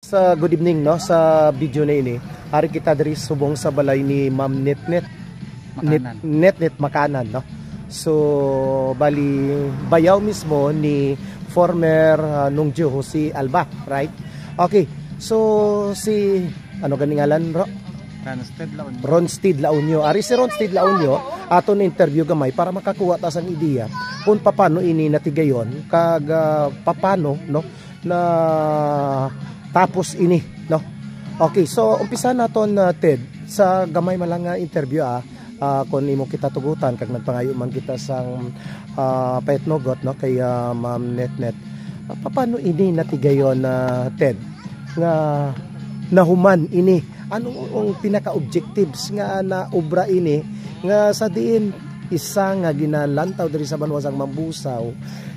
Sa good evening no sa video na ini. Ari kita diri subong sa balay ni Ma'am Netnet Makanan no. So bali bayaw mismo ni former Nungjo Jose Alba, right? Okay. So si ano ganingalan ro? Ronstead Launyo. Ari si Ronstead Launyo ato na interview gamay para makakuha ta sang ideya kung paano ini natigayon kag paano no na tapos ini no. Okay, so umpisa naton Ted sa gamay malang nga interview kung imo kita tugutan kag nagpangayo man kita sang paetnogot no kay Ma'am Netnet. Paano ini natigayon Ted nga nahuman ini anong pinaka-objectives nga na obra ini nga sa diin isa nga ginalantaw diri sa banwasang Mambusaw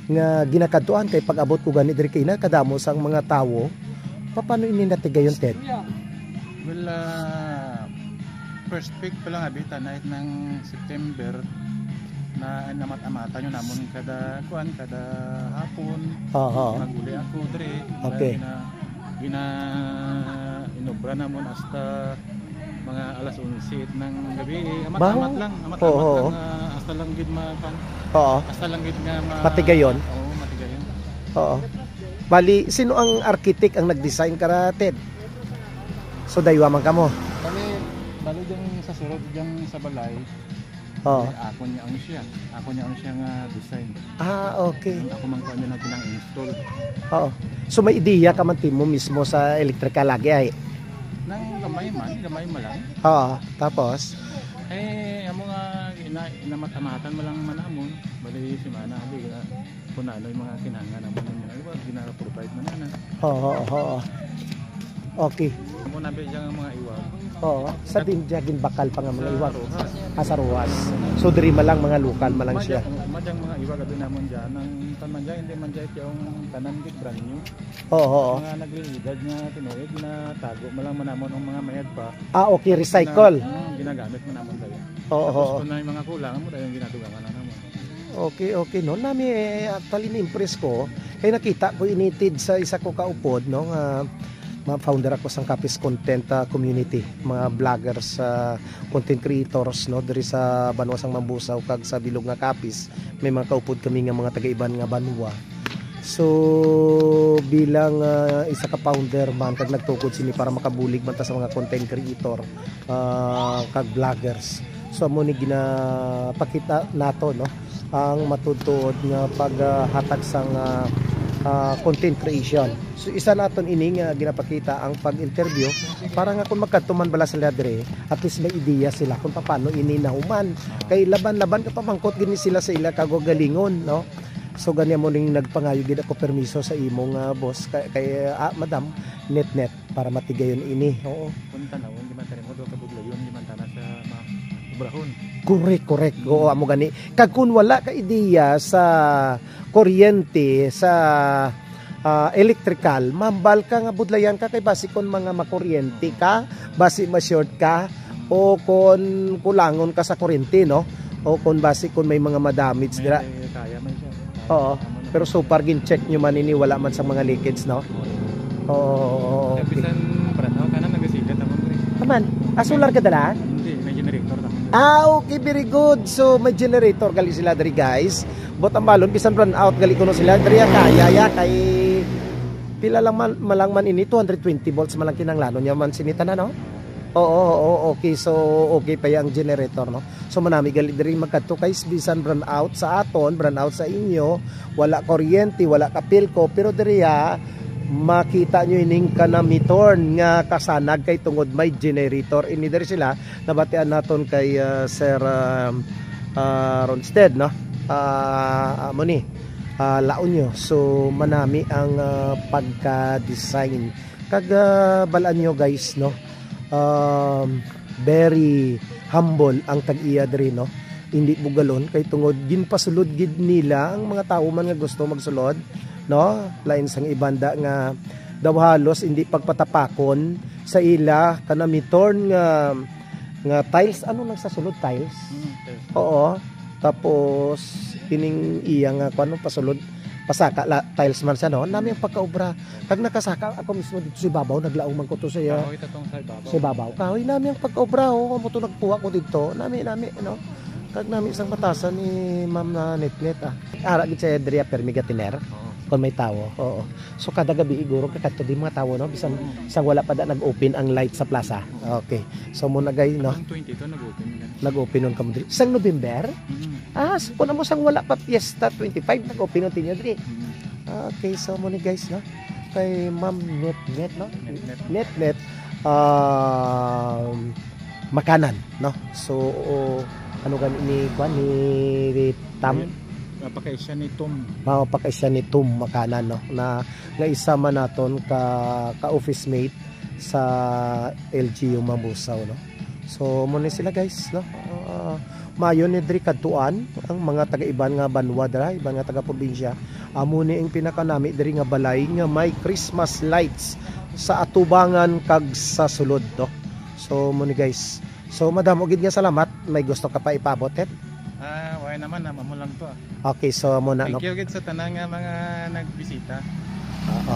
nga ginakadtuan kay pag-abot ko gani diri kay nakadamo sang mga tawo. Paano ini natigayon Ted? Well, first week pa lang abita na ng September na namat-amata nyo namon kada kuan kada hapon. Naguli ako diri. Okay. Inobra namon hasta mga alas 11 ng gabi. Amat-amat lang hasta lang gid makan. Hasta lang gid nga matigayon. Oo, matigayon. Oo. Bali, sino ang architect ang nag-design ka Ted? So daywa man kamo. Bali dyan sa surod dyan sa balay. Ako niya ang siya. Ako niya ang siya nga design. Okay. Ako man ko niya na pinang-install. Oo. So may ideya ka man mo mismo sa electrical lagi ay? Nang gamay man lang. Tapos? Amo nga inamat-amatan mo lang manamon. Bali si Mana, kung ano yung mga kinahanglan naman yung gina-provide mo na. Okay. Amo nabi dyan ang mga iwag. Sa dinjagin bakal pa nga mga iwag. Sa Ruhas. So diri malang mga lokal malang siya. Madyang mga iwag abin namon dyan. Ang tanan dyan, hindi man dyan yung tanan git brand new. Mga naglilidad nga tinuod, ginatago malang manamon ang mga mayad pa. Okay, recycle. Ginagamit mo namon tayo. Tapos kung na yung mga kulang mo dahil yung ginatugangan na naman. Okay no nami actually ni-impress ko kay nakita ko initid sa isa ko kaupod no founder ako sang Kapis Content community, mga vloggers content creators no diri sa banwasang Mambusaw kag sa bilog nga Kapis. May mga kaupod kami nga mga taga-iban nga banwa. So bilang isa ka founder man kag nagtukod sini para makabulig man ta sa mga content creator kag vloggers. So amo ni ginapakita nato no ang matutuod nga paghatag sang content creation. So isa naton ini nga ginapakita ang pag-interview para nga kung magkatuman bala sila dire at least may ideya sila kung paano ini nahuman. Kay laban-laban ka pamangkot gini sila sa ila kagagalingon no. So ganyan mo ning nagpangayo gid ako permiso sa imong boss kay Madam Netnet para matigayon ini. Oo. Punta na di man tani mo do kabuglayon di man tana sa obrahon. Correct. Oo, amo gani. Kag kun wala ka ideya sa kuryente, sa electrical, mambal ka nga budlayan ka kay basi kon mga makuryente ka, basi ma-short ka o kon kulangon ka sa kuryente no. O kon basi kon may mga madamage dira. Kaya man siya. Pero so far gin check nyo man ini wala man sa mga leakage no. Okay. Bisan brano kana nagasigat amon pre. Aman, solar ka dala? Hindi, may generator ta. Okay, very good. So may generator gali sila diri guys. Bot ang balon bisan run out gali kuno sila diri kaya kay pila lang malang man ini 220 volts malang kinanglanon nya man sinita na no. Okay. So okay pa yang generator no. So manami gali diri magkadto kay bisan run out sa aton, run out sa inyo, wala kuryente, wala kapilko pero diri makita nyo ining kanamitorn nga kasanag kay tungod may generator ini diri sila nabatian naton kay Sir Ronstead no amo ni Launyo. So manami ang pagka-design kag balaan nyo guys no very humble ang tag-iya diri no, hindi bugalon kay tungod ginpasulod gid nila ang mga tawo man nga gusto magsulod no, lain sang ibanda nga daw halos hindi pagpatapakon sa ila kanamitorn nga tiles ano nang sa sulod tiles. Tapos ining iya nga kuno pasulod pasaka tiles man siya no, nami ang pagkaobra. Kag nakasaka ako mismo dito sa ibabaw, naglaong man ko to sa Kahoy tatong sa ibabaw. Kahoy nami ang pagkaobra ho, mo to nagpuwa ko dito. Nami no. Kag nami isang batasan ni Ma'am na Netnet Ara gid sa Adria Permigatiner. Kung may tawo. Oo. So kada gabi iguro kakadto di mga tawo no, bisan wala pa da nag-open ang light sa plaza. Okay. So muna guys no. 22 nag-open yan. Nag-open on kamo diri. Sang November? So po na mo sang wala pa piyesta 25 nag-open on tinyo diri. Okay, so muna guys no. Kay Ma'am Netnet no. Netnet makanan no. So ano gan ini kwan ni Tam Napakaisya ni Tom. Mapakaisya ni Tom makanan no na isama naton ka office mate sa LGU Mambusaw no. So mo ni sila guys no. Mayo ni diri kadtuan ang mga taga-iban nga banwa dira, ibang nga taga-probinsya. Amo ni ang pinakanami diri nga balay nga may Christmas lights sa atubangan kag sa sulod no. So mo ni guys. So madam og gid nga salamat, may gusto ka pa ipabot Why naman mo lang to. Okay, so muna Thank you gid sa tanang nga mga nagbisita.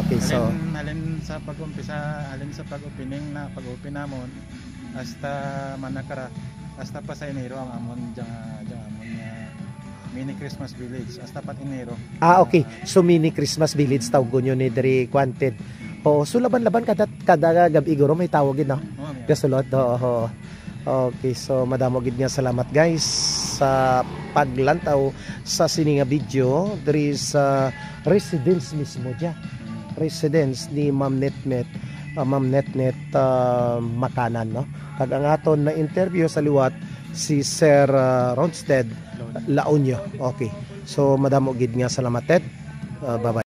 Okay, so halin sa pag-umpisa, halin sa pag-opening na pag-open namon hasta manakara hasta pa sa Enero ang amon jang amon mini Christmas village hasta pa Enero. Okay. So mini Christmas village tawag nyo ni diri Quanted. So laban-laban kada gabi iguro may tawag gid no. Kasulod. Okay, so madamo gid nga salamat guys sa paglantaw sa sininga video diri sa residence mismo dia. Residence ni Ma'am Netnet makanan no. Kag ang aton na interview sa liwat si Sir Ronstead Laonyo. Okay. So madamo gid nga salamat Ted. Bye-bye.